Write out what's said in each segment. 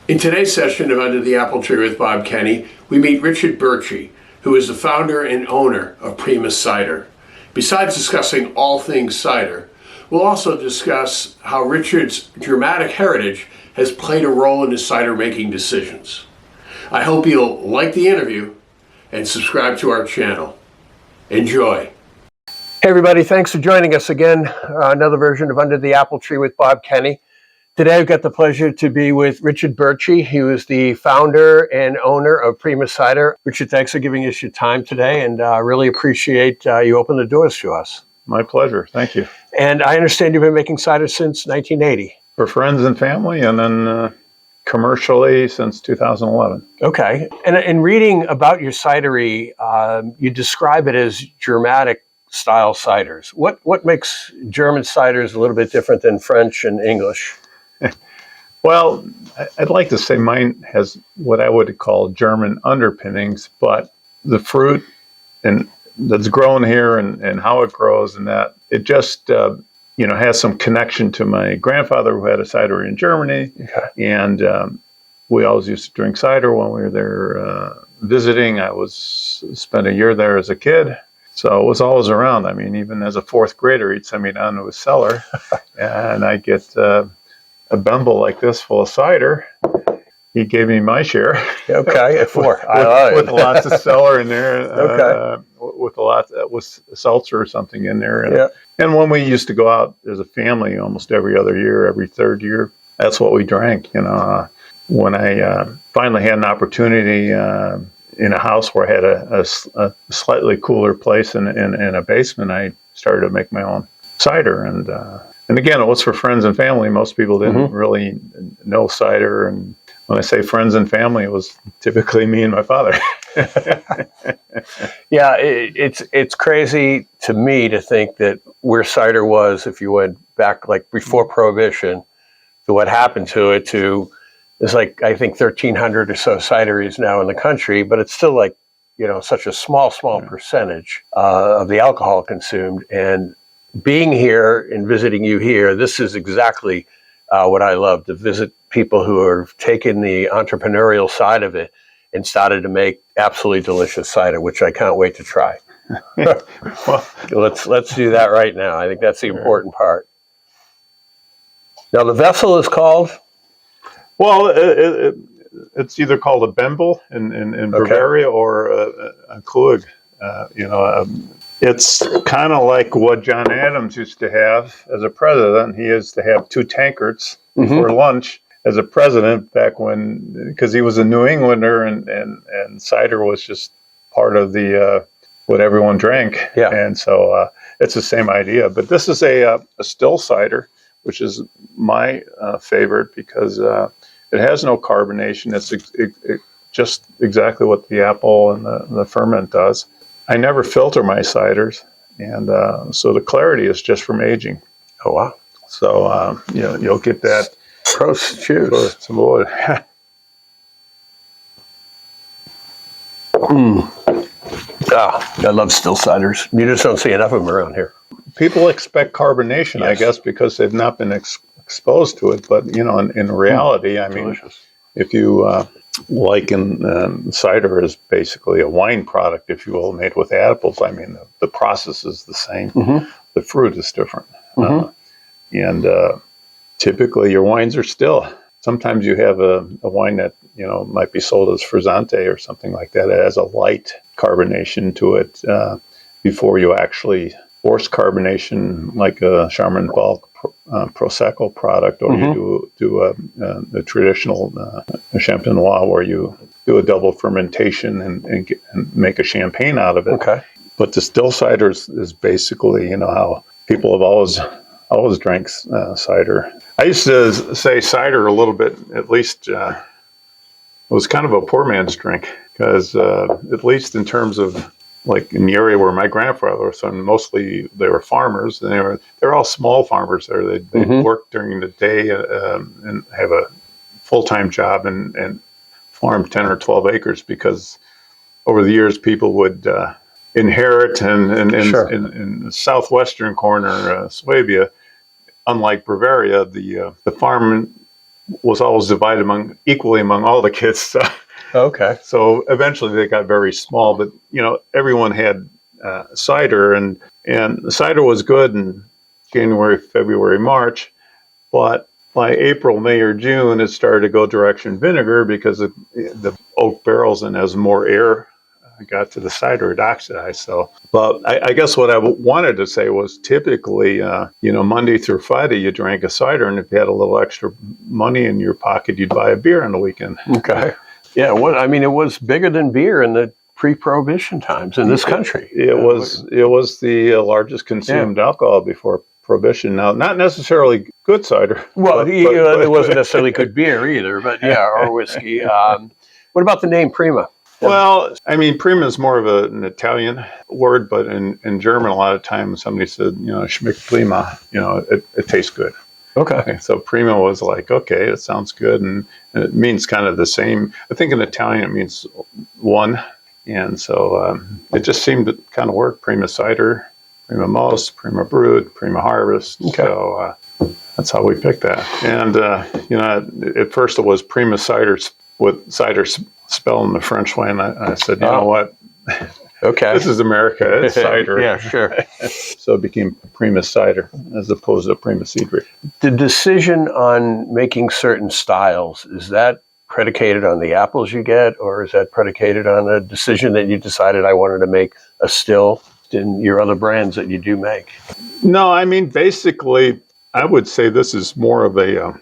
In today's session of Under the Apple Tree with Bob Kenny, we meet Richard Bertsche, who is the founder and owner of Prima Cider. Besides discussing all things cider, we'll also discuss how Richard's Germanic heritage has played a role in his cider making decisions. I hope you'll like the interview and subscribe to our channel. Enjoy. Hey everybody, thanks for joining us again. Another version of Under the Apple Tree with Bob Kenny. Today I've got the pleasure to be with Richard Bertsche. He is the founder and owner of Prima Cider. Richard, thanks for giving us your time today, and really appreciate you opening the doors to us. My pleasure. Thank you. And I understand you've been making cider since 1980. For friends and family, and then commercially since 2011. Okay. And in reading about your cidery, you describe it as Germanic style ciders. What makes German ciders a little bit different than French and English? Well, I'd like to say mine has what I would call German underpinnings, but the fruit and that's grown here and how it grows and that, it just has some connection to my grandfather who had a cidery in Germany. Okay. And we always used to drink cider when we were there visiting. I spent a year there as a kid. So it was always around. I mean, even as a fourth grader, he'd send me down to his cellar and I'd get a bimble like this full of cider. He gave me my share. Okay, with lots of cellar in there. Okay. With seltzer or something in there. And, yeah. And when we used to go out as a family almost every other year, every third year, that's what we drank. When I finally had an opportunity in a house where I had a slightly cooler place in a basement, I started to make my own cider. And again, it was for friends and family. Most people didn't really know cider. And when I say friends and family, it was typically me and my father. Yeah, it's crazy to me to think that where cider was, if you went back like before Prohibition, to what happened to it, there's like, I think 1,300 or so cideries now in the country, but it's still like, such a small percentage of the alcohol consumed. And being here and visiting you here, this is exactly what I love, to visit people who have taken the entrepreneurial side of it and started to make absolutely delicious cider, which I can't wait to try. Well, let's do that right now. I think that's the important part. Now the vessel is called? Well, it's either called a Bembel in Bavaria or a Klug. It's kind of like what John Adams used to have as a president. He used to have 2 tankards before lunch as a president back when, because he was a New Englander and cider was just part of the what everyone drank. Yeah. And so it's the same idea. But this is a still cider, which is my favorite because it has no carbonation. It's just exactly what the apple and the ferment does. I never filter my ciders, and so the clarity is just from aging. Oh, wow. So, you'll get that. Prost, cheers. Some wood. I love still ciders. You just don't see enough of them around here. People expect carbonation, Yes. I guess, because they've not been exposed to it. But, in reality, I mean, Delicious. if you liken cider is basically a wine product, if you will, made with apples. I mean, the process is the same. The fruit is different. And typically your wines are still. Sometimes you have a wine that, might be sold as frizzante or something like that. It has a light carbonation to it before you actually force carbonation like a Charmin Bulk Prosecco product, or you do a traditional Champenois where you do a double fermentation and make a champagne out of it. Okay. But the still cider is basically, how people have always drank cider. I used to say cider a little bit, at least it was kind of a poor man's drink, because at least in terms of, like in the area where my grandfather was from, mostly they were farmers, and they're all small farmers there. They work during the day and have a full-time job and farm 10 or 12 acres, because over the years people would inherit, and in the southwestern corner, Swabia, unlike Bavaria, the farm was always divided equally among all the kids. So, Okay. so eventually they got very small, but everyone had cider, and the cider was good in January, February, March, but by April, May, or June, it started to go direction vinegar because the oak barrels, and as more air got to the cider, it oxidized. So, but I guess what I wanted to say was typically, Monday through Friday, you drank a cider, and if you had a little extra money in your pocket, you'd buy a beer on the weekend. Okay. Yeah. It was bigger than beer in the pre-prohibition times in this country. It was the largest consumed alcohol before Prohibition. Now, not necessarily good cider. Well, it wasn't necessarily good beer either, but or whiskey. What about the name Prima? Well, I mean, Prima is more of an Italian word, but in German, a lot of times somebody said, schmeckt Prima, it tastes good. Okay. So Prima was like, okay, it sounds good, and it means kind of the same. I think in Italian it means one, and so it just seemed to kind of work. Prima Cider, Prima Most, Prima Brewed, Prima Harvest. Okay. So that's how we picked that. And, at first it was Prima Ciders with cider spelled in the French way. And I said, you know what? Okay. This is America. It's cider. Yeah, sure. So it became Prima Cider as opposed to Prima Cider. The decision on making certain styles, is that predicated on the apples you get, or is that predicated on a decision that you decided I wanted to make a still in your other brands that you do make? No, I mean, basically, I would say this is more of a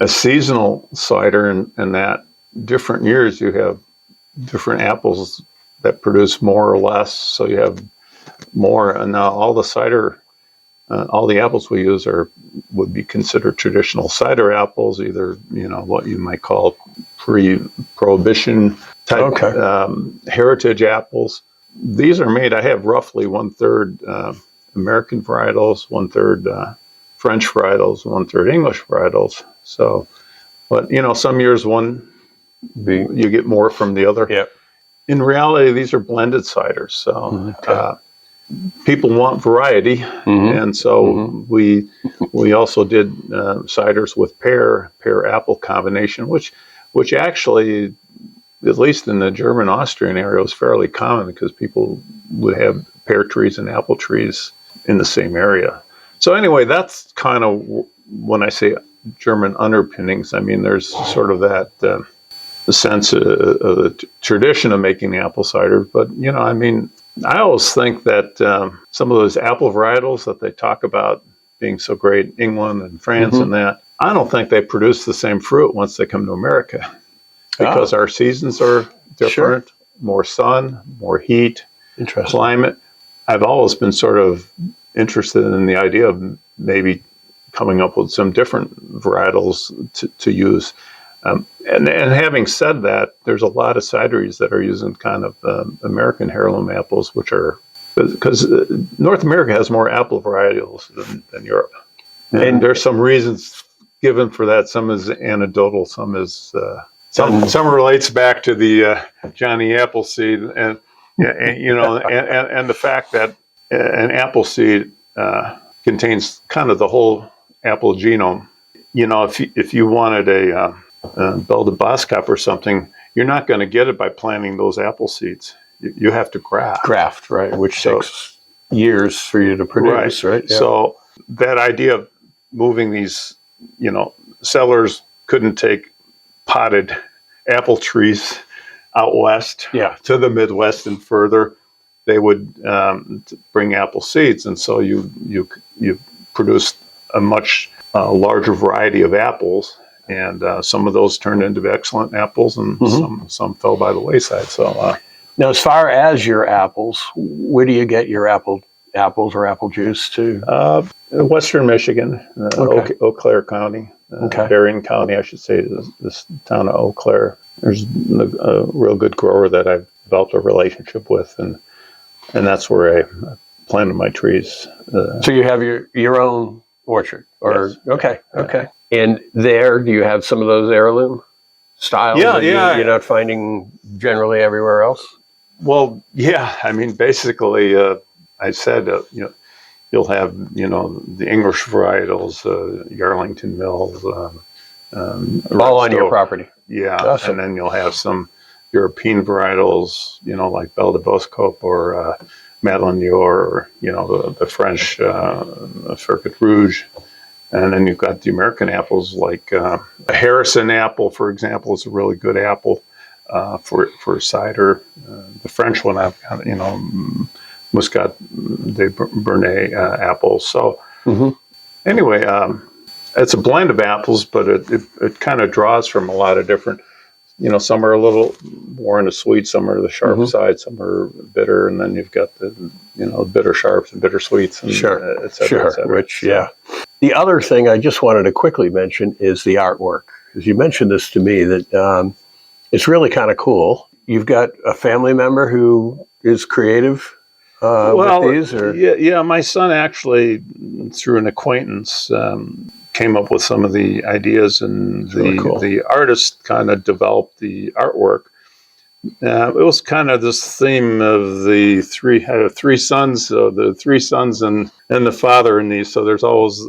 seasonal cider, and that different years you have different apples that produce more or less. So you have more, and now all the cider, all the apples we use would be considered traditional cider apples, either what you might call pre-prohibition type heritage apples. These are made. I have roughly 1/3 American varietals, 1/3 French varietals, 1/3 English varietals. So, but some years you get more from the other. Yep. In reality, these are blended ciders. So people want variety, and so we also did ciders with pear apple combination, which actually, at least in the German Austrian area, was fairly common because people would have pear trees and apple trees in the same area. So anyway, that's kind of when I say German underpinnings. I mean, there's sort of that the sense of the tradition of making apple cider. But I mean, I always think that some of those apple varietals that they talk about being so great in England and France and that, I don't think they produce the same fruit once they come to America. Because our seasons are different, more sun, more heat, climate. I've always been sort of interested in the idea of maybe coming up with some different varietals to use. And having said that, there's a lot of cideries that are using kind of American heirloom apples, which are, because North America has more apple varietals than Europe. And there's some reasons given for that. Some is anecdotal, some is... Some relates back to the Johnny Appleseed, and the fact that an apple seed contains kind of the whole apple genome. If you wanted a Belle de Boskop or something, you're not going to get it by planting those apple seeds. You have to graft, right? Which takes years for you to produce, right? Yeah. So that idea of moving these, sellers couldn't take potted apple trees out west to the Midwest and further. They would bring apple seeds, and so you produced a much larger variety of apples, and some of those turned into excellent apples, and some fell by the wayside. So now, as far as your apples, where do you get your apples or apple juice to? Western Michigan, Eau Claire County. Berrien County, I should say, this town of Eau Claire. There's a real good grower that I've developed a relationship with, and that's where I planted my trees. So you have your own orchard, or yes. Okay. And there, do you have some of those heirloom styles? Yeah. You're not finding generally everywhere else. Well, yeah. I mean, basically, I said you'll have the English varietals, Yarlington Mills, All on your property. Yeah, Awesome. and then you'll have some European varietals, like Belle de Boscope or Madeleine d'Or, or the French Circuit Rouge. And then you've got the American apples, like a Harrison apple, for example, is a really good apple for cider. The French one, I've got, Muscat de Bernay apples. So anyway, it's a blend of apples, but it kind of draws from a lot of different. Some are a little more in the sweet, some are the sharp side, some are bitter, and then you've got the bitter sharps and bitter sweets, and et cetera, et cetera. Rich, yeah. The other thing I just wanted to quickly mention is the artwork, because you mentioned this to me that it's really kind of cool. You've got a family member who is creative with these, or yeah. My son actually, through an acquaintance, came up with some of the ideas, and the artist kind of developed the artwork. It was kind of this theme of the three sons, the three sons and the father in these. So there's always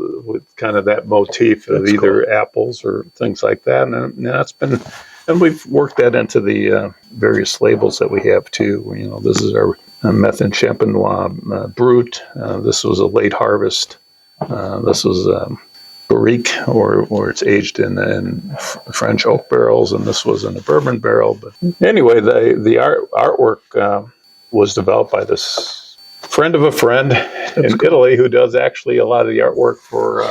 kind of that motif of either apples or things like that, and that's been. And we've worked that into the various labels that we have too. This is our Method Champenois Brut. This was a late harvest. This was barrique, or it's aged in French oak barrels, and this was in a bourbon barrel. But anyway, the artwork was developed by this friend of a friend in Italy, who does actually a lot of the artwork for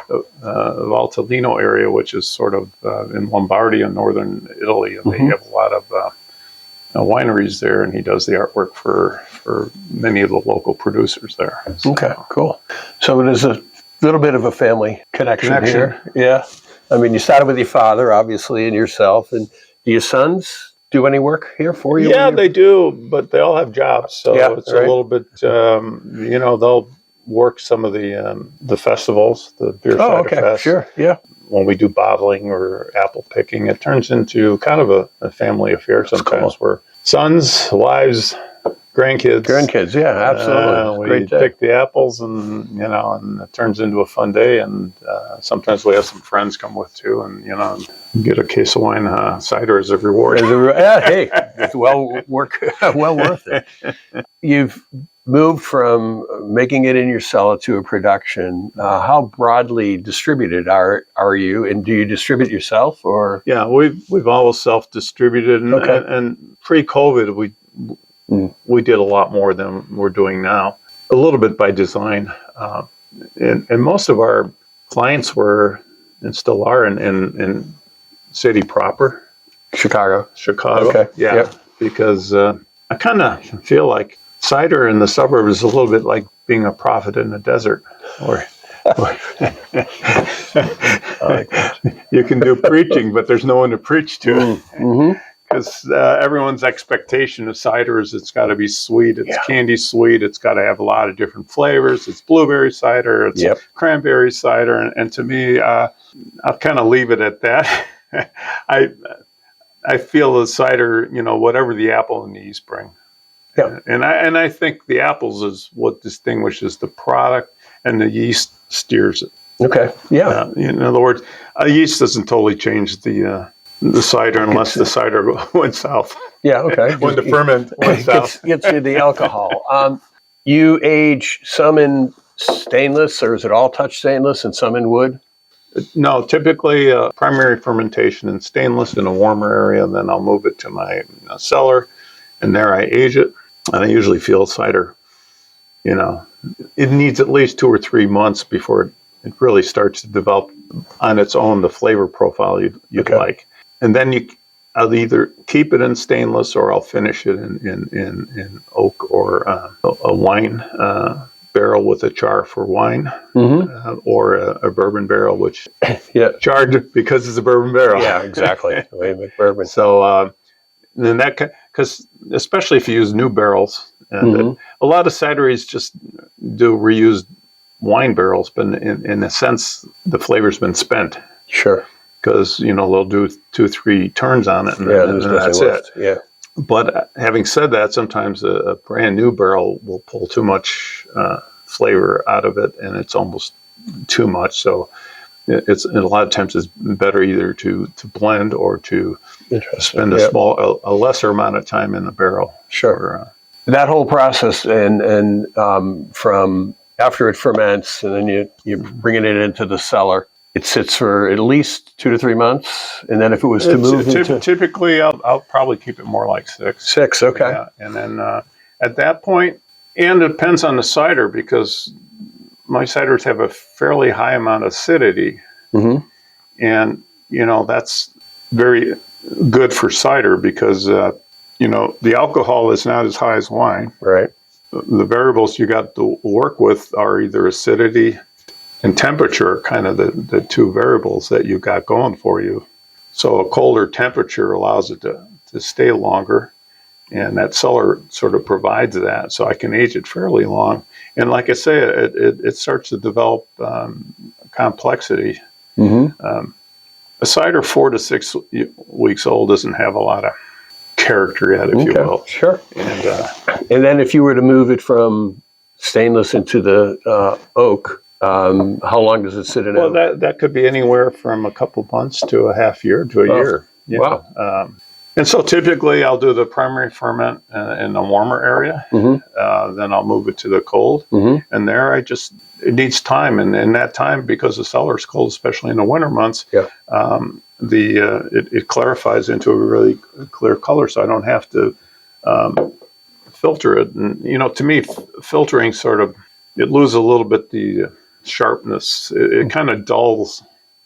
the Valtellino area, which is sort of in Lombardia, northern Italy, and they have a lot of wineries there, and he does the artwork for many of the local producers there. So, okay, cool. So it is a little bit of a family connection here. Yeah. I mean, you started with your father, obviously, and yourself. And do your sons do any work here for you? Yeah, they do, but they all have jobs. So it's a little bit, they'll work some of the festivals, the beer cider fest. Sure, yeah. When we do bottling or apple picking, it turns into kind of a family affair sometimes, where sons, wives, grandkids, yeah, absolutely. We pick the apples, and it turns into a fun day. And sometimes we have some friends come with too, and get a case of wine cider as a reward. Hey, it's well worth it. You've moved from making it in your cellar to a production. How broadly distributed are you, and do you distribute yourself, or? Yeah, we've always self-distributed, and pre-COVID we did a lot more than we're doing now. A little bit by design, and most of our clients were and still are in city proper, Chicago. Okay, yeah, yep. Because I kind of feel like cider in the suburbs is a little bit like being a prophet in the desert, or you can do preaching, but there's no one to preach to. Because everyone's expectation of cider is it's got to be sweet, it's candy sweet, it's got to have a lot of different flavors, it's blueberry cider, it's cranberry cider, and to me, I'll kind of leave it at that. I feel the cider, whatever the apple and the yeast bring. Yeah. And I think the apples is what distinguishes the product, and the yeast steers it. Okay. Yeah. In other words, a yeast doesn't totally change the cider unless the cider went south. Yeah. Okay. When the ferment went south, gets you the alcohol. You age some in stainless, or is it all touch stainless, and some in wood? No, typically primary fermentation in stainless in a warmer area, and then I'll move it to my cellar, and there I age it. And I usually feel cider, it needs at least 2 or 3 months before it really starts to develop on its own the flavor profile you'd like. And then I'll either keep it in stainless, or I'll finish it in oak, or a wine barrel with a char for wine, or a bourbon barrel, which charred because it's a bourbon barrel. Yeah, exactly. The way to make bourbon. So then because especially if you use new barrels, and a lot of cideries just do reused wine barrels, but in a sense, the flavor's been spent. Sure. Because they'll do 2-3 turns on it, and that's it. Yeah. But having said that, sometimes a brand new barrel will pull too much flavor out of it, and it's almost too much. So it's a lot of times it's better either to blend or to spend Yep. a lesser amount of time in the barrel. Sure. That whole process, and from after it ferments, and then you bringing it into the cellar, it sits for at least 2 to 3 months, and then if it was to move into Typically, I'll probably keep it more like 6. 6, okay. Yeah. And then at that point, and it depends on the cider because my ciders have a fairly high amount of acidity, and that's very good for cider because the alcohol is not as high as wine. Right. The variables you got to work with are either acidity and temperature, kind of the two variables that you got going for you. So a colder temperature allows it to stay longer, and that cellar sort of provides that, so I can age it fairly long. And like I say, it starts to develop complexity. A cider 4 to 6 weeks old doesn't have a lot of character yet, if you will. Sure. And then if you were to move it from stainless into the oak, how long does it sit in? Well, that could be anywhere from a couple months to a half year to a year. Yeah. Wow. And so typically I'll do the primary ferment in the warmer area. Then I'll move it to the cold. And there it needs time. And in that time, because the cellar is cold, especially in the winter months, it clarifies into a really clear color. So I don't have to filter it. And, to me, filtering it loses a little bit the sharpness. It kind of dulls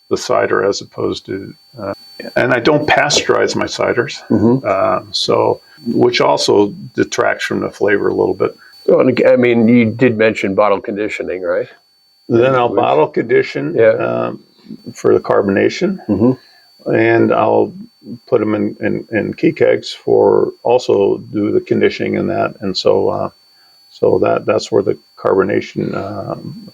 the cider as opposed to... and I don't pasteurize my ciders, which also detracts from the flavor a little bit. Well, I mean, you did mention bottle conditioning, right? Then I'll bottle condition for the carbonation, and I'll put them in key kegs for also do the conditioning in that, and so that's where the carbonation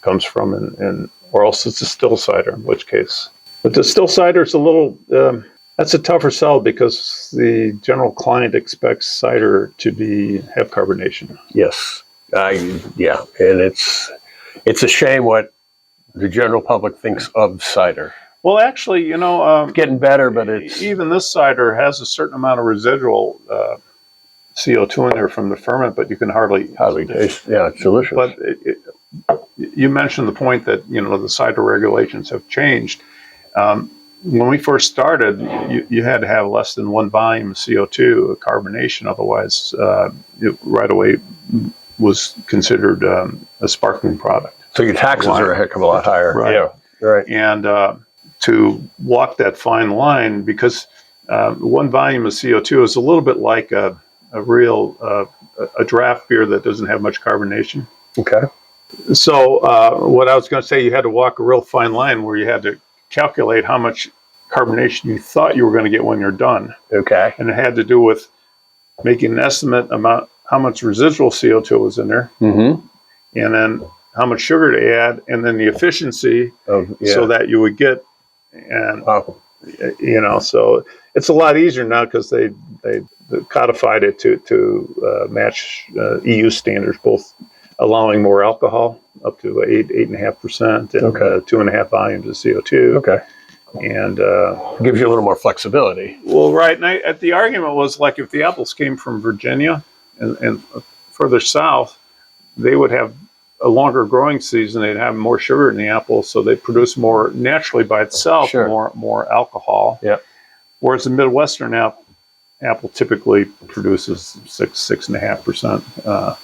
comes from, and or else it's a still cider, in which case. But the still cider is a little, that's a tougher sell because the general client expects cider to have carbonation. Yes. And it's a shame what the general public thinks of cider. Well, actually, it's getting better, but even this cider has a certain amount of residual CO2 in there from the ferment, but you can hardly taste. Yeah, it's delicious. But you mentioned the point that the cider regulations have changed. When we first started, you had to have less than 1 volume of CO2 carbonation, otherwise it right away was considered a sparkling product. So your taxes are a heck of a lot higher. Right. Yeah, right. And to walk that fine line, because 1 volume of CO2 is a little bit like a real draft beer that doesn't have much carbonation. Okay. So what I was going to say, you had to walk a real fine line where you had to calculate how much carbonation you thought you were going to get when you're done. Okay. And it had to do with making an estimate about how much residual CO2 was in there, and then how much sugar to add, and then the efficiency so that you would get, and so it's a lot easier now because they codified it to match EU standards, both allowing more alcohol up to 8.5% and 2.5 volumes of CO2. Okay. And gives you a little more flexibility. Well, right. And the argument was like if the apples came from Virginia and further south, they would have a longer growing season. They'd have more sugar in the apple, so they produce more naturally by itself, more alcohol. Yeah. Whereas the Midwestern apple typically produces 6.5%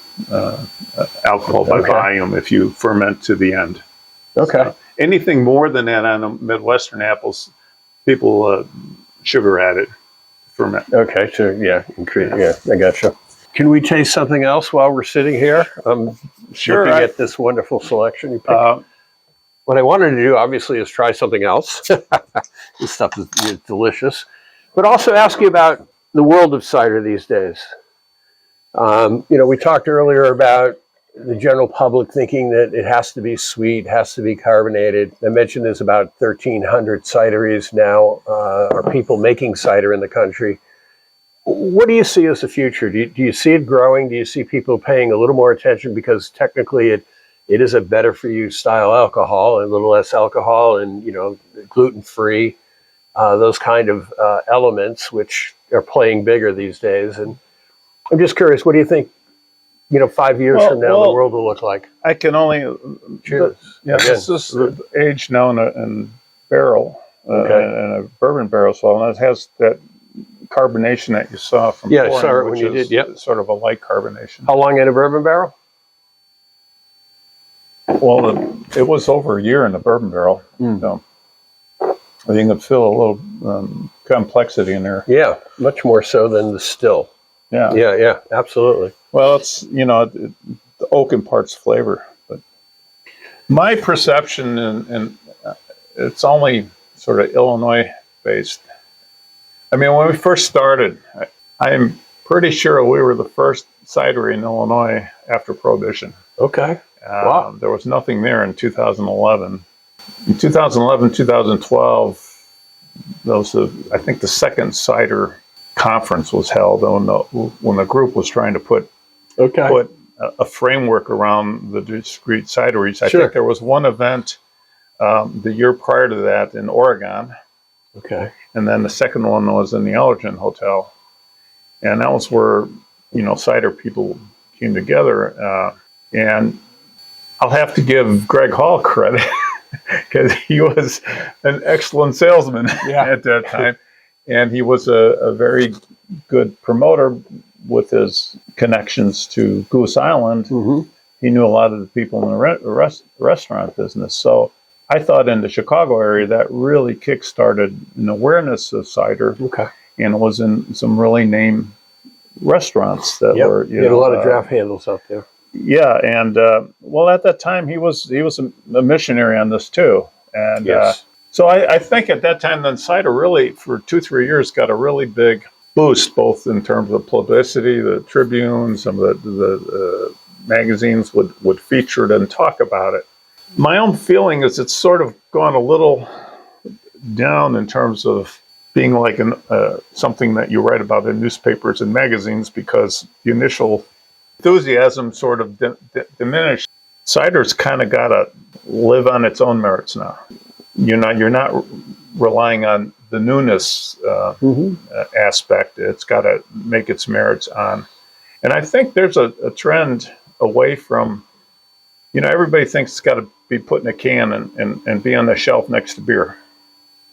alcohol by volume if you ferment to the end. Okay. So anything more than that on the Midwestern apples, people sugar added ferment. Okay, so I gotcha. Can we taste something else while we're sitting here? Sure. Looking at this wonderful selection you picked. What I wanted to do, obviously, is try something else. This stuff is delicious. But also ask you about the world of cider these days. We talked earlier about the general public thinking that it has to be sweet, has to be carbonated. I mentioned there's about 1,300 cideries now, or people making cider in the country. What do you see as the future? Do you see it growing? Do you see people paying a little more attention because technically it is a better for you style alcohol, a little less alcohol, and gluten free. Those kind of elements, which are playing bigger these days. And I'm just curious, what do you think? 5 years from now, the world will look like. I can only Cheers. This is aged now in barrel, in a bourbon barrel, so it has that carbonation that you saw from I pouring, saw it when which you is did. Yep. sort of a light carbonation. How long in a bourbon barrel? Well, it was over a year in the bourbon barrel. So I think it feel a little complexity in there. Yeah, much more so than the still. Yeah, absolutely. Well, it's the oak imparts flavor, but my perception, and it's only sort of Illinois based. I mean, when we first started, I'm pretty sure we were the first cidery in Illinois after Prohibition. Okay. Wow. There was nothing there in 2011. In 2011, 2012, I think the second cider conference was held when the group was trying to put a framework around the discrete cideries. I think there was one event the year prior to that in Oregon. Okay. And then the second one was in the Allergen Hotel. And that was where, cider people came together. And I'll have to give Greg Hall credit because he was an excellent salesman at that time. And he was a very good promoter with his connections to Goose Island. Mm-hmm. He knew a lot of the people in the restaurant business. So I thought in the Chicago area that really kick-started an awareness of cider. Okay. And it was in some really named restaurants that were, you had a lot of draft handles out there. Yeah, and at that time he was a missionary on this too, and so I think at that time then cider really for 2-3 years got a really big boost, both in terms of publicity. The Tribune, some of the magazines would feature it and talk about it. My own feeling is it's sort of gone a little down in terms of being like something that you write about in newspapers and magazines, because the initial enthusiasm sort of diminished. Cider's kind of got to live on its own merits now. You're not relying on the newness aspect. It's got to make its merits on. And I think there's a trend away from, everybody thinks it's got to be put in a can and be on the shelf next to beer.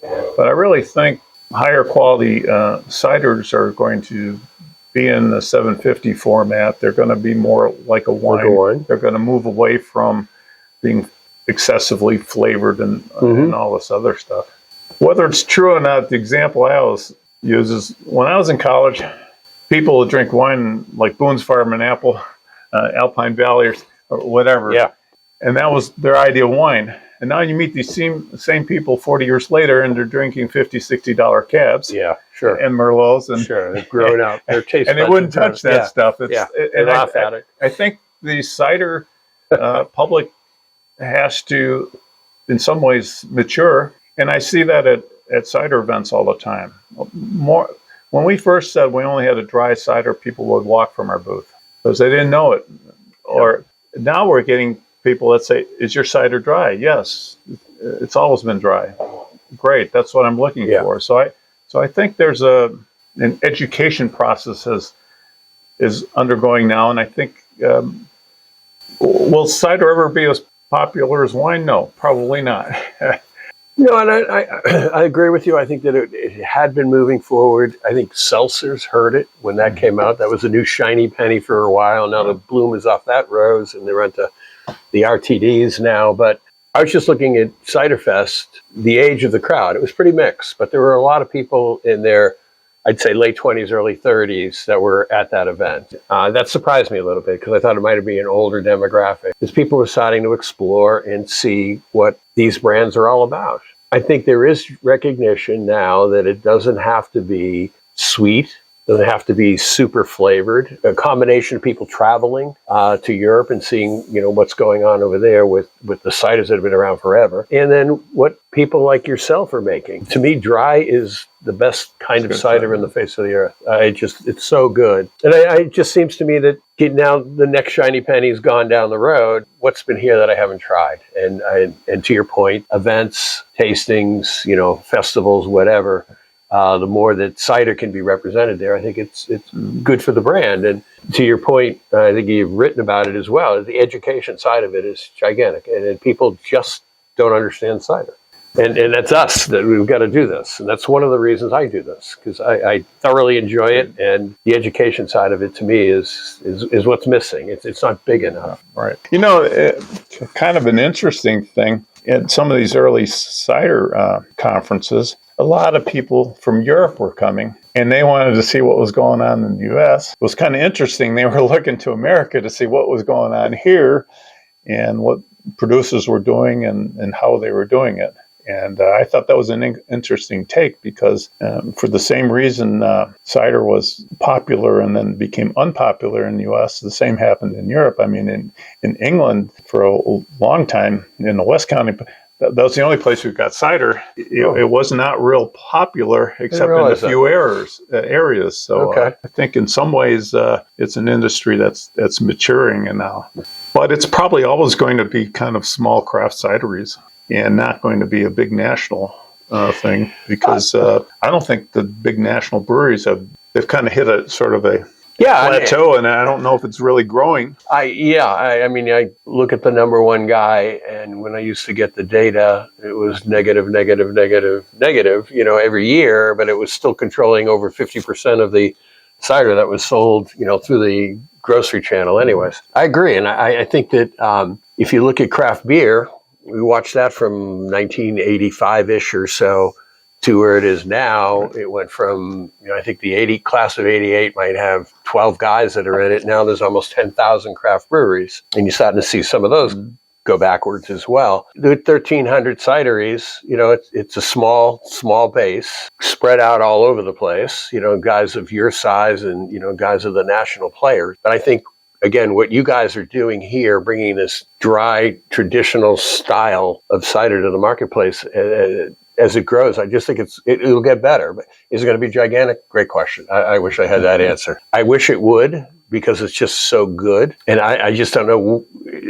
But I really think higher quality ciders are going to be in the 750 format. They're going to be more like a wine. They're going to move away from being excessively flavored and all this other stuff. Whether it's true or not, the example I always use is when I was in college, people would drink wine like Boone's Farm and Alpine Valley or whatever. Yeah. And that was their idea of wine. And now you meet these same people 40 years later, and they're drinking $50, $60 cabs. Yeah, sure. And Merlots. And they've grown out. Their taste and they wouldn't touch that stuff. They laugh at it. I think the cider public has to, in some ways, mature. And I see that at cider events all the time. When we first said we only had a dry cider, people would walk from our booth because they didn't know it. Or now we're getting people that say, "Is your cider dry?" Yes, it's always been dry. Great, that's what I'm looking for. So I think there's an education process is undergoing now, and I think will cider ever be as popular as wine? No, probably not. No, and I agree with you. I think that it had been moving forward. I think seltzers heard it when that came out. That was a new shiny penny for a while. Now the bloom is off that rose, and they're onto the RTDs now. But I was just looking at Cider Fest, the age of the crowd. It was pretty mixed, but there were a lot of people in their, I'd say, late 20s, early 30s that were at that event. That surprised me a little bit because I thought it might be an older demographic. Because people were starting to explore and see what these brands are all about. I think there is recognition now that it doesn't have to be sweet Doesn't have to be super flavored. A combination of people traveling to Europe and seeing, what's going on over there with the ciders that have been around forever. And then what people like yourself are making. To me, dry is the best kind of cider in the face of the earth. It's so good. And it just seems to me that now the next shiny penny's gone down the road. What's been here that I haven't tried? And to your point, events, tastings, festivals, whatever. The more that cider can be represented there, I think it's good for the brand. And to your point, I think you've written about it as well. The education side of it is gigantic, and people just don't understand cider. And that's us, that we've got to do this. And that's one of the reasons I do this, because I thoroughly enjoy it. And the education side of it, to me, is what's missing. It's not big enough. Right. Kind of an interesting thing, in some of these early cider conferences, a lot of people from Europe were coming, and they wanted to see what was going on in the U.S. It was kind of interesting. They were looking to America to see what was going on here and what producers were doing and how they were doing it. And I thought that was an interesting take, because for the same reason cider was popular and then became unpopular in the U.S., the same happened in Europe. I mean, in England, for a long time, in the West County, that was the only place we got cider. It was not real popular, except in a few areas. So I think in some ways it's an industry that's maturing now. But it's probably always going to be kind of small craft cideries and not going to be a big national thing, because I don't think the big national breweries they've kind of hit a sort of a plateau, and I don't know if it's really growing. I mean, I look at the number one guy, and when I used to get the data, it was negative, every year, but it was still controlling over 50% of the cider that was sold, through the grocery channel anyways. I agree, and I think that if you look at craft beer, we watched that from 1985-ish or so to where it is now. It went from, I think the class of 88 might have 12 guys that are in it. Now there's almost 10,000 craft breweries. And you're starting to see some of those go backwards as well. The 1,300 cideries, it's a small base spread out all over the place, guys of your size and, guys of the national players. But I think, again, what you guys are doing here, bringing this dry, traditional style of cider to the marketplace, as it grows, I just think it'll get better. But is it going to be gigantic? Great question. I wish I had that answer. I wish it would, because it's just so good. And I just don't know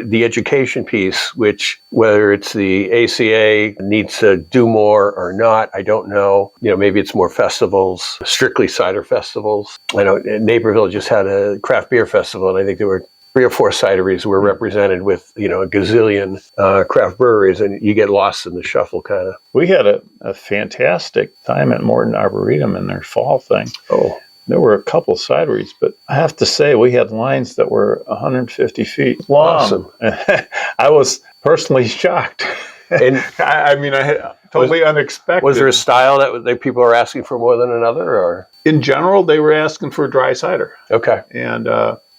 the education piece, which whether it's the ACA needs to do more or not, I don't know. Maybe it's more festivals, strictly cider festivals. I know Naperville just had a craft beer festival, and I think there were 3 or 4 cideries were represented with, a gazillion craft breweries, and you get lost in the shuffle kind of. We had a fantastic time at Morton Arboretum in their fall thing. Oh. There were a couple cideries, but I have to say we had lines that were 150 feet long. Awesome. I was personally shocked. And I had totally unexpected. Was there a style that people are asking for more than another, or? In general, they were asking for dry cider. Okay. And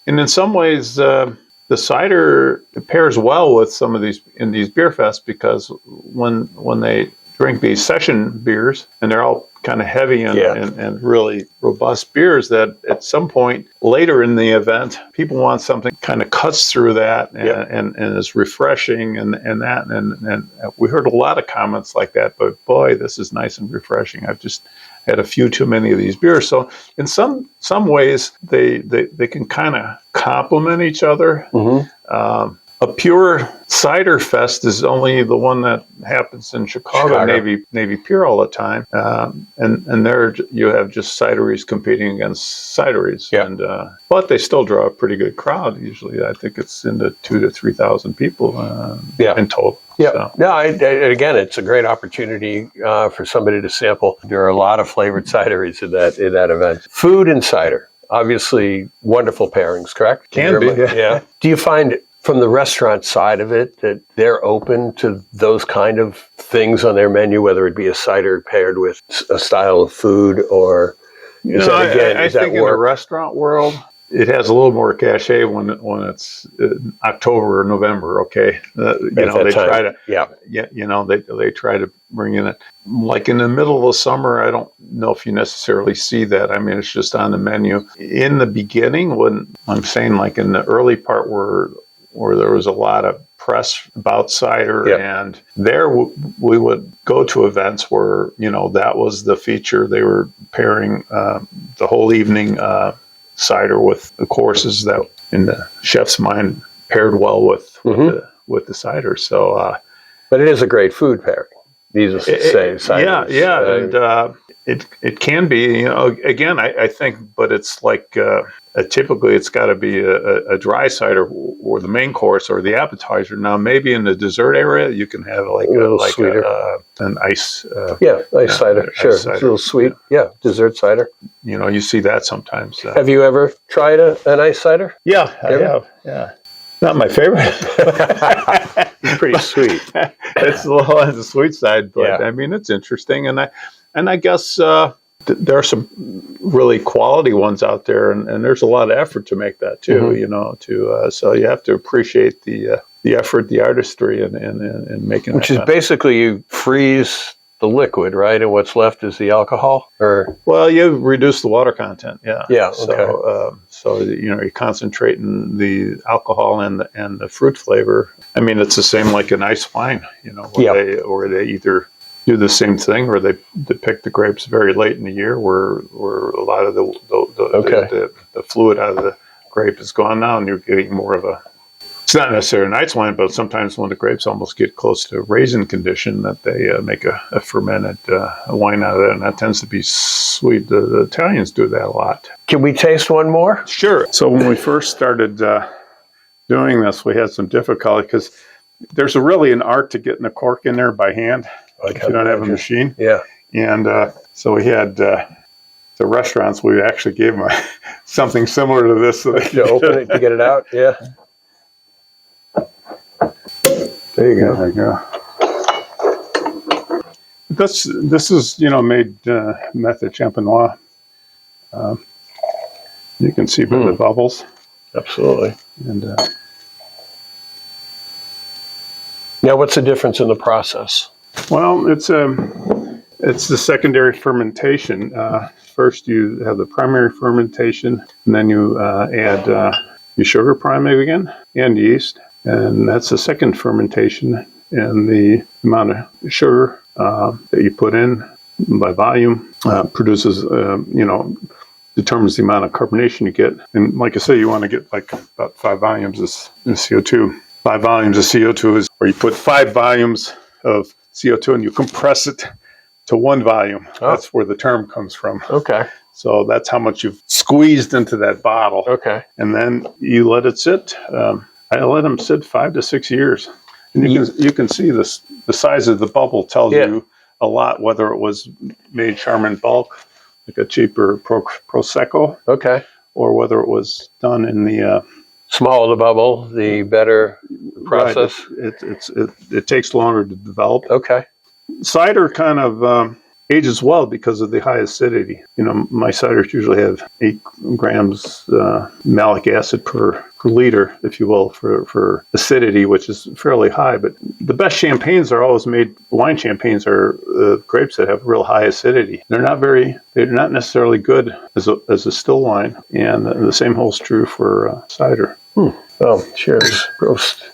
in some ways, the cider pairs well with some of these beer fests, because when they drink these session beers, and they're all kind of heavy and really robust beers, that at some point later in the event, people want something kind of cuts through that and is refreshing and we heard a lot of comments like that. But boy, this is nice and refreshing. I've just had a few too many of these beers. So in some ways, they can kind of complement each other. Mm-hmm. A pure cider fest is only the one that happens in Chicago. Navy Pier all the time. And there you have just cideries competing against cideries. Yeah. But they still draw a pretty good crowd usually. I think it's in the 2,000 to 3,000 people in total. Yeah. So. No, again, it's a great opportunity for somebody to sample. There are a lot of flavored cideries in that event. Food and cider, obviously wonderful pairings, correct? Can be, yeah. Do you find from the restaurant side of it that they're open to those kind of things on their menu, whether it be a cider paired with a style of food, or I think in the restaurant world, it has a little more cachet when it's October or November. Okay, they try to they try to bring in it like in the middle of the summer. I don't know if you necessarily see that. I mean, it's just on the menu. In the beginning, when I'm saying like in the early part where there was a lot of press about cider, and there we would go to events where that was the feature. They were pairing the whole evening. Cider with the courses that, in the chef's mind, paired well with the cider. So, but it is a great food pairing. These are ciders. And it can be. Again, I think, but it's like typically it's got to be a dry cider or the main course or the appetizer. Now, maybe in the dessert area, you can have like sweeter. An ice. Ice cider. Sure, it's a little sweet. Yeah, dessert cider. You see that sometimes. Have you ever tried an ice cider? Yeah, I have. Yeah. Not my favorite. It's pretty sweet. It's a little on the sweet side, but I mean, it's interesting. And I guess there are some really quality ones out there, and there's a lot of effort to make that too. So you have to appreciate the effort, the artistry, in making. Which is basically you freeze the liquid, right, and what's left is the alcohol, or you reduce the water content. Yeah. Okay. So you're concentrating the alcohol and the fruit flavor. I mean, it's the same like an ice wine. Where they either do the same thing, or they pick the grapes very late in the year, where a lot of the fluid out of the grape is gone now, and you're getting more of a. It's not necessarily an ice wine, but sometimes when the grapes almost get close to raisin condition, that they make a fermented wine out of it, and that tends to be sweet. The Italians do that a lot. Can we taste one more? Sure. So when we first started doing this, we had some difficulty because there's really an art to getting the cork in there by hand. If you don't have a machine. Yeah. And so we had the restaurants, we actually gave them something similar to this. So they to open it to get it out? Yeah. There you go. This is made method champenois. You can see by the bubbles. Absolutely. And now, what's the difference in the process? well, it's the secondary fermentation. First, you have the primary fermentation, and then you add your sugar priming again and yeast. And that's the second fermentation, and the amount of sugar that you put in by volume produces, determines the amount of carbonation you get. And like I say, you want to get like about 5 volumes of CO2. 5 volumes of CO2 is where you put 5 volumes of CO2 and you compress it to 1 volume. Oh. That's where the term comes from. Okay. So that's how much you've squeezed into that bottle. Okay. And then you let it sit. I let them sit 5 to 6 years, and you can see this. The size of the bubble tells you a lot, whether it was made Charmin bulk, like a cheaper Prosecco, or whether it was done in the smaller the bubble, the better the process. Right. It takes longer to develop. Okay. Cider kind of ages well because of the high acidity. My ciders usually have 8 grams malic acid per liter, if you will, for acidity, which is fairly high. But the best champagnes are always made. Wine champagnes are grapes that have real high acidity. They're not necessarily good as a still wine, and the same holds true for cider. Well, cheers. Prost.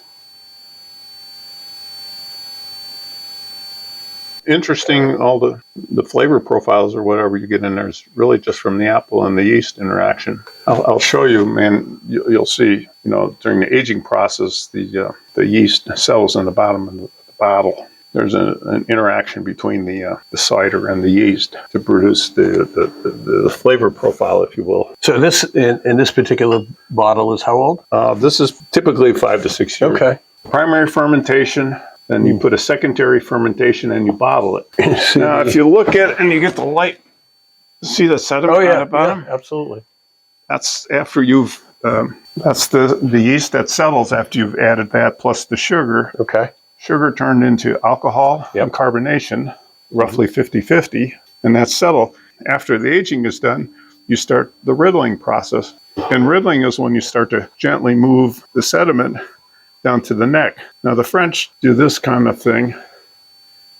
Interesting, all the flavor profiles or whatever you get in there is really just from the apple and the yeast interaction. I'll show you, man. You'll see, during the aging process, the yeast settles in the bottom of the bottle. There's an interaction between the cider and the yeast to produce the flavor profile, if you will. So this in this particular bottle is how old? This is typically 5 to 6 years. Okay. Primary fermentation. Then you put a secondary fermentation and you bottle it. Now, if you look at it and you get the light, see the sediment on the bottom? Yeah, absolutely. That's after you've, that's the yeast that settles after you've added that plus the sugar. Okay. Sugar turned into alcohol and carbonation, roughly 50-50, and that's settled. After the aging is done, you start the riddling process. And riddling is when you start to gently move the sediment down to the neck. Now, the French do this kind of thing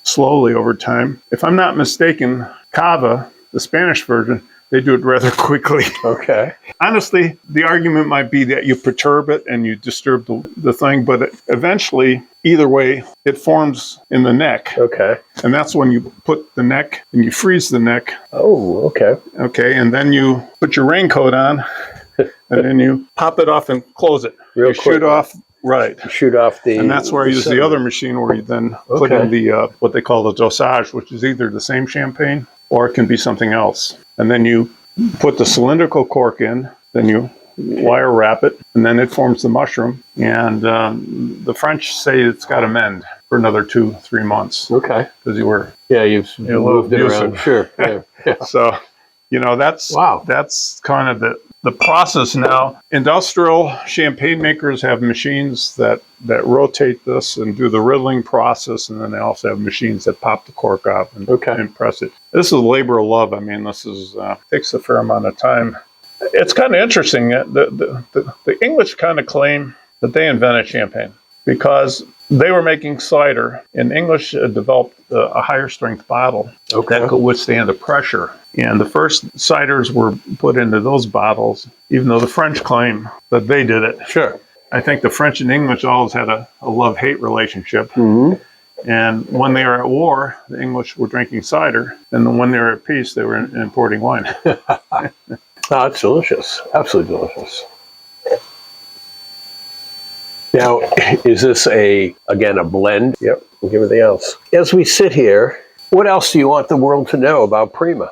slowly over time. If I'm not mistaken, Cava, the Spanish version, they do it rather quickly. Okay. Honestly, the argument might be that you perturb it and you disturb the thing, but eventually, either way, it forms in the neck. Okay. And that's when you put the neck and you freeze the neck. Oh, okay. Okay, and then you put your raincoat on and then you pop it off and close it. Real you quick. shoot off, right. Shoot off the... And that's where I use the sediment. other machine where you then put in the what they call the dosage, which is either the same champagne or it can be something else. And then you put the cylindrical cork in, then you wire wrap it, and then it forms the mushroom. And the French say it's got to mend for another 2-3 months. Okay. Because you were You've moved it around. abusive. Sure. Yeah. So, that's kind of the process now. Industrial champagne makers have machines that rotate this and do the riddling process, and then they also have machines that pop the cork off and press it. This is a labor of love. I mean, this is takes a fair amount of time. It's kind of interesting. The English kind of claim that they invented champagne because they were making cider, and English developed a higher strength bottle that could withstand the pressure. And the first ciders were put into those bottles, even though the French claim that they did it. Sure. I think the French and English always had a love-hate relationship. Mm-hmm. And when they were at war, the English were drinking cider, and when they were at peace, they were importing wine. Oh, it's delicious. Absolutely delicious. Now, is this a blend? Yep. Like everything else. As we sit here, what else do you want the world to know about Prima?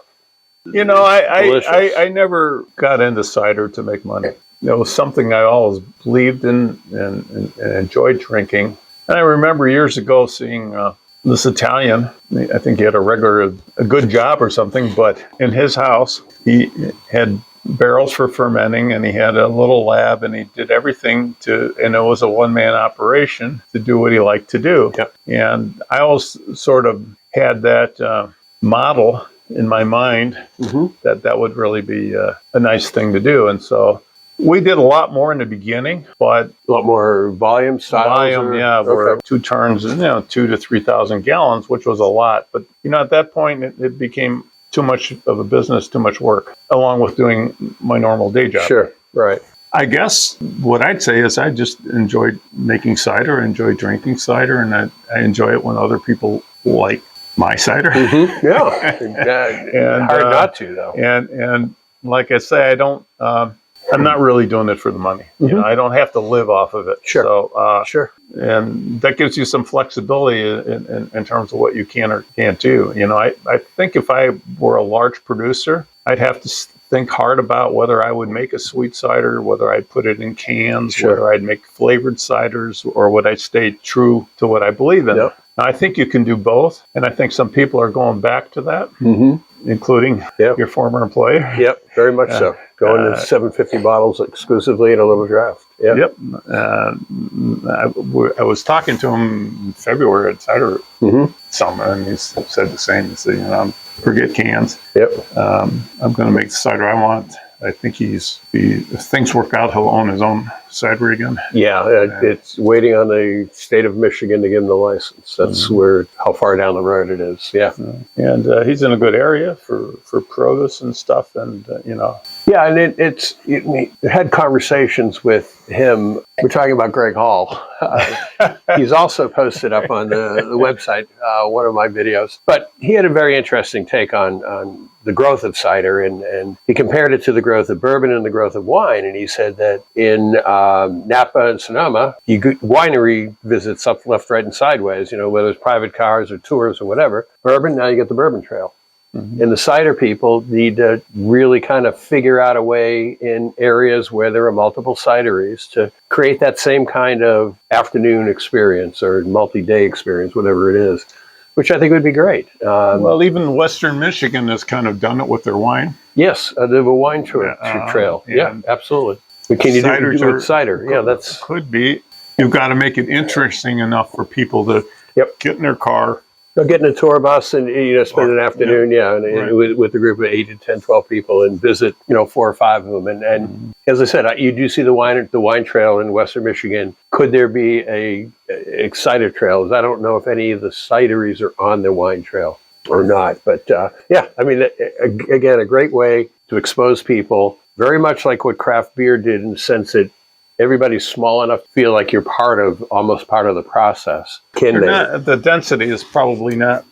You know, I never got into cider to make money. It was something I always believed in and enjoyed drinking. And I remember years ago seeing this Italian. I think he had a good job or something, but in his house, he had barrels for fermenting, and he had a little lab, and he did everything and it was a one-man operation to do what he liked to do. Yep. And I always sort of had that model in my mind that would really be a nice thing to do. And so we did a lot more in the beginning, but A lot more volume, styles? were 2 turns, 2,000 to 3,000 gallons, which was a lot. But, at that point, it became too much of a business, too much work, along with doing my normal day job. Sure, right. I guess what I'd say is I just enjoyed making cider, enjoyed drinking cider, and I enjoy it when other people like my cider. Yeah, And, hard not to, though. And like I say, I'm not really doing it for the money. I don't have to live off of it. Sure. So, Sure. And that gives you some flexibility in terms of what you can or can't do. I think if I were a large producer, I'd have to think hard about whether I would make a sweet cider, whether I'd put it in cans, Sure. whether I'd make flavored ciders, or would I stay true to what I believe in. Yep. Now, I think you can do both, and I think some people are going back to that, including your former employer. Yep, very much so. Going in 750 bottles exclusively in a little draft. Yep. I was talking to him in February at Cider Summer, and he said the same. He said, forget cans. Yep. I'm going to make the cider I want. I think if things work out, he'll own his own cidery again. Yeah, it's waiting on the state of Michigan to give him the license. That's how far down the road it is. Yeah. And he's in a good area for produce and stuff, and Yeah, and we had conversations with him. We're talking about Greg Hall. He's also posted up on the website one of my videos. But he had a very interesting take on the growth of cider, and he compared it to the growth of bourbon and the growth of wine. And he said that in Napa and Sonoma, you get winery visits up, left, right, and sideways, whether it's private cars or tours or whatever. Bourbon, now you get the bourbon trail. And the cider people need to really kind of figure out a way in areas where there are multiple cideries to create that same kind of afternoon experience or multi-day experience, whatever it is, which I think would be great. Well, even Western Michigan has kind of done it with their wine. Yes, they have a wine trail. Yeah, absolutely. But can you do it with cider? Yeah, that's could be. You've got to make it interesting enough for people to get in their car, So getting a tour bus and, spend an afternoon, and with a group of 8 to 10, 12 people and visit, 4 or 5 of them. And as I said, you do see the wine trail in Western Michigan. Could there be a cider trail? I don't know if any of the cideries are on the wine trail or not. But again, a great way to expose people, very much like what craft beer did in the sense that everybody's small enough to feel like you're almost part of the process. The density is probably not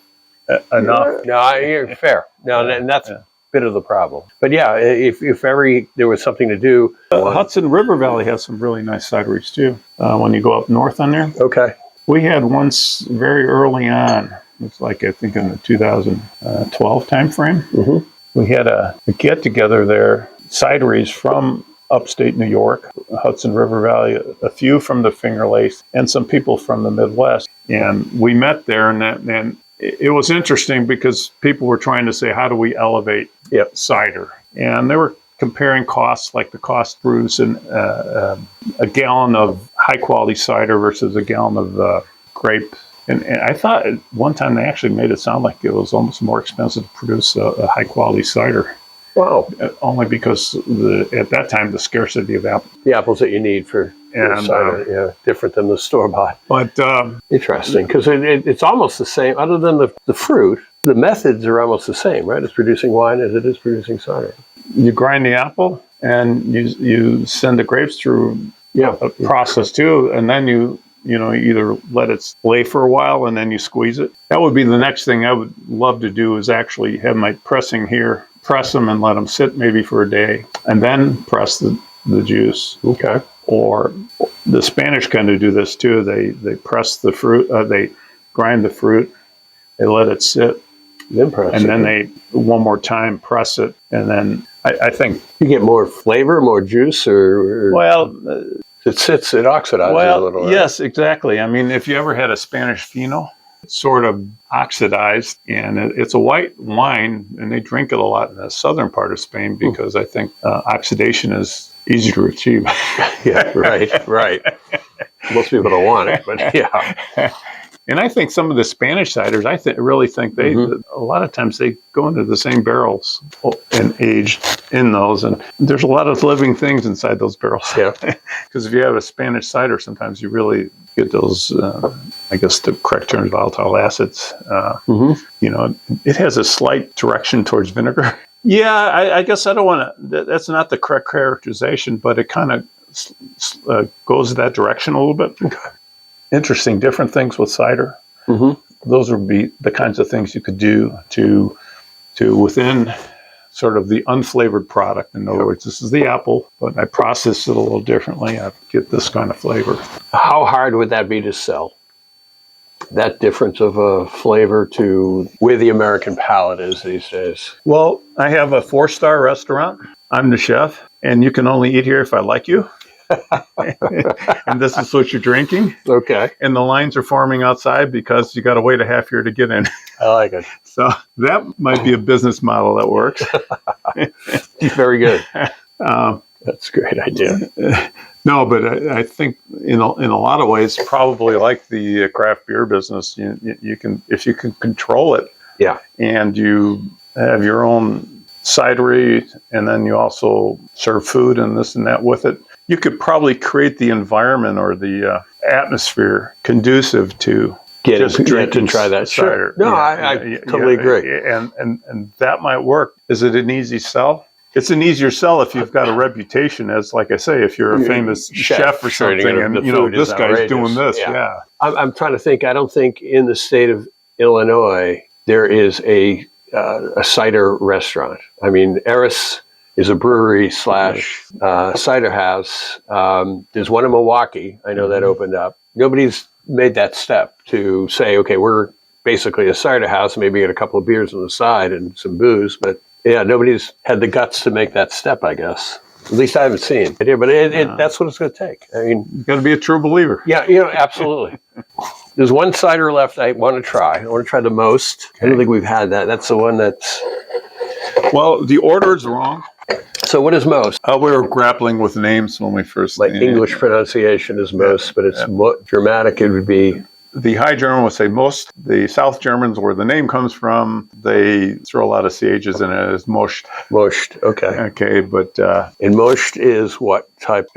enough. No, you're fair. No, and that's a bit of the problem. But yeah, if ever there was something to do. Hudson River Valley has some really nice cideries too. When you go up north on there. Okay. We had once very early on, it's like I think in the 2012 timeframe, we had a get together there, cideries from upstate New York, Hudson River Valley, a few from the Finger Lakes, and some people from the Midwest. And we met there, and it was interesting because people were trying to say, how do we elevate cider? And they were comparing costs, like the cost brews and a gallon of high-quality cider versus a gallon of grape. And I thought at one time they actually made it sound like it was almost more expensive to produce a high-quality cider. Wow. Only because at that time the scarcity of apples. The apples that you need for cider, different than the store-bought. But interesting, because it's almost the same, other than the fruit, the methods are almost the same, right? It's producing wine as it is producing cider. You grind the apple and you send the grapes through a process too, and then you either let it lay for a while and then you squeeze it. That would be the next thing I would love to do, is actually have my pressing here, press them and let them sit maybe for a day, and then press the juice. Okay. Or the Spanish kind of do this too. They press the fruit, they grind the fruit, they let it sit, then press and it. then they one more time press it, and then I think you get more flavor, more juice, or well. It sits, it oxidizes a little. Right? Yes, exactly. I mean, if you ever had a Spanish Fino, it's sort of oxidized, and it's a white wine, and they drink it a lot in the southern part of Spain because I think oxidation is easy to achieve. Yeah, right. Most people don't want it, but yeah. And I think some of the Spanish ciders, really think they, a lot of times they go into the same barrels and age in those. And there's a lot of living things inside those barrels. Yeah. Because if you have a Spanish cider, sometimes you really get those, I guess the correct term is volatile acids. It has a slight direction towards vinegar. Yeah, I guess I don't want to, that's not the correct characterization, but it kind of goes that direction a little bit. Okay. Interesting, different things with cider. Those would be the kinds of things you could do to within sort of the unflavored product. In other words, this is the apple, but I process it a little differently. I get this kind of flavor. How hard would that be to sell? That difference of a flavor to where the American palate is these days? Well, I have a 4-star restaurant. I'm the chef, and you can only eat here if I like you. And this is what you're drinking. Okay. And the lines are forming outside because you got to wait a half year to get in. I like it. So that might be a business model that works. Very good. That's a great idea. No, but I think in a lot of ways, probably like the craft beer business, you can, if you can control it. Yeah. And you have your own cidery, and then you also serve food and this and that with it. You could probably create the environment or the atmosphere conducive to just drinking to try that cider. Sure. No, I totally agree. And that might work. Is it an easy sell? It's an easier sell if you've got a reputation as, like I say, if you're a famous chef or something, and this guy's doing this. Yeah. I'm trying to think. I don't think in the state of Illinois there is a cider restaurant. I mean, Eris is a brewery / cider house. There's one in Milwaukee. I know that opened up. Nobody's made that step to say, okay, we're basically a cider house, maybe get a couple of beers on the side and some booze. But yeah, nobody's had the guts to make that step, I guess. At least I haven't seen it here, but that's what it's going to take. I mean, you got to be a true believer. Yeah, absolutely. There's one cider left I want to try. I want to try the most. Okay. I don't think we've had that. That's the one that's... Well, the order is wrong. So what is most? We were grappling with names when we first... English pronunciation is most, but it's Germanic, it would be The High German would say most. The South Germans, where the name comes from, they throw a lot of CHs in it as Most. Most, okay. Okay, but And most is what type?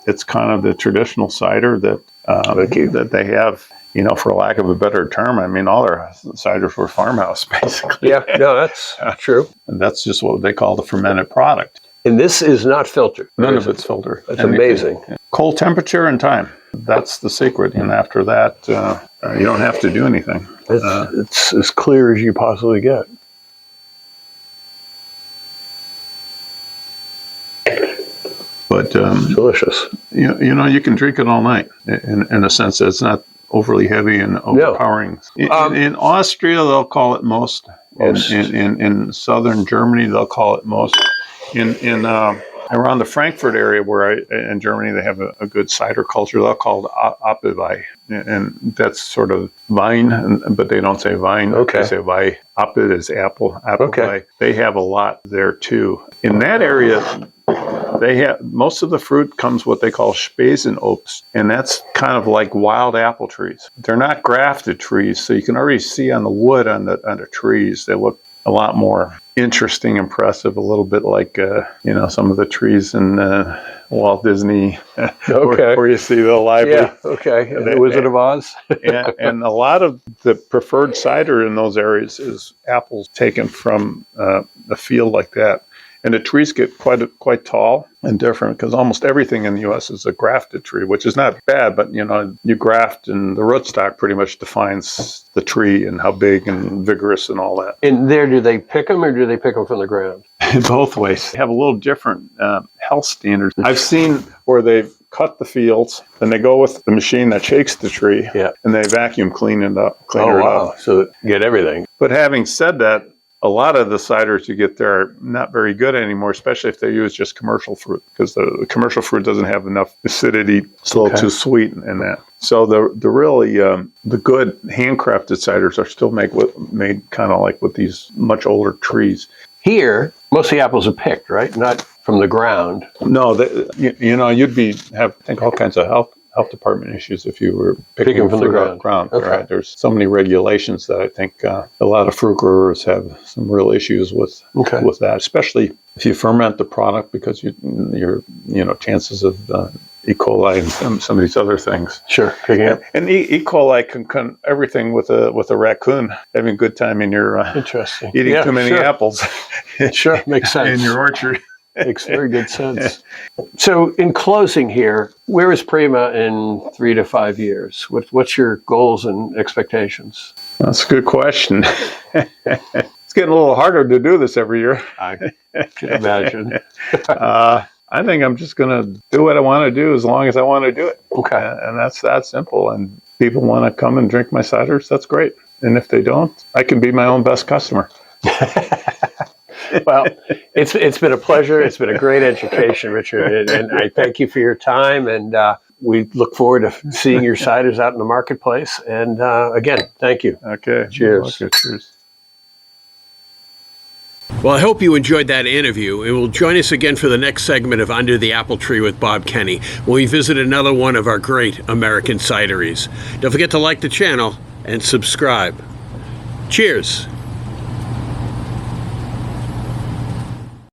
it's kind of the traditional cider that that they have. You know, for lack of a better term, I mean, all their ciders were farmhouse, basically. Yeah, no, that's true. And that's just what they call the fermented product. And this is not filtered. None of it's filtered. That's amazing. Cold temperature and time. That's the secret. And after that, you don't have to do anything. It's as clear as you possibly get. But Delicious. you know, you can drink it all night. In a sense, that it's not overly heavy and overpowering. In Austria, they'll call it most. In southern Germany, they'll call it most. In around the Frankfurt area, in Germany, they have a good cider culture. They'll call it Apfelwein, and that's sort of vine, but they don't say vine. Okay. They say Wein. Apfel is apple. Apfelwein. Okay. They have a lot there too. In that area, they have most of the fruit comes what they call Spesenobst, and that's kind of like wild apple trees. They're not grafted trees, so you can already see on the wood on the trees. They look a lot more interesting, impressive, a little bit like you know, some of the trees in Walt Disney, where you see the library. Yeah, okay. And the Wizard of Oz. and a lot of the preferred cider in those areas is apples taken from a field like that. And the trees get quite tall and different because almost everything in the U.S. is a grafted tree, which is not bad, but you know, you graft and the rootstock pretty much defines the tree and how big and vigorous and all that. And there, do they pick them or do they pick them from the ground? Both ways. They have a little different health standards. I've seen where they've cut the fields, and they go with the machine that shakes the tree, and they vacuum clean it up. So you get everything. But having said that, a lot of the ciders you get there are not very good anymore, especially if they use just commercial fruit, because the commercial fruit doesn't have enough acidity. It's a little too sweet in that. So the really the good handcrafted ciders are still made kind of like with these much older trees. Here, most of the apples are picked, right? Not from the ground. No, you know, you'd have, I think, all kinds of health department issues if you were picking from the ground. Okay. Right? There's so many regulations that I think a lot of fruit growers have some real issues with that, especially if you ferment the product, because your chances of E. coli and some of these other things. Sure, picking up. And E. coli can everything with a raccoon having a good time in your eating too many apples. Sure, makes sense. In your orchard. Makes very good sense. So in closing here, where is Prima in 3 to 5 years? What's your goals and expectations? That's a good question. It's getting a little harder to do this every year. I can imagine. I think I'm just going to do what I want to do as long as I want to do it. Okay. And that's that simple. And people want to come and drink my ciders, that's great. And if they don't, I can be my own best customer. Well, it's been a pleasure. It's been a great education, Richard, and I thank you for your time. And we look forward to seeing your ciders out in the marketplace. And again, thank you. Okay. Cheers. Okay, cheers. Well, I hope you enjoyed that interview, and will join us again for the next segment of Under the Apple Tree with Bob Kenny, when we visit another one of our great American cideries. Don't forget to like the channel and subscribe. Cheers.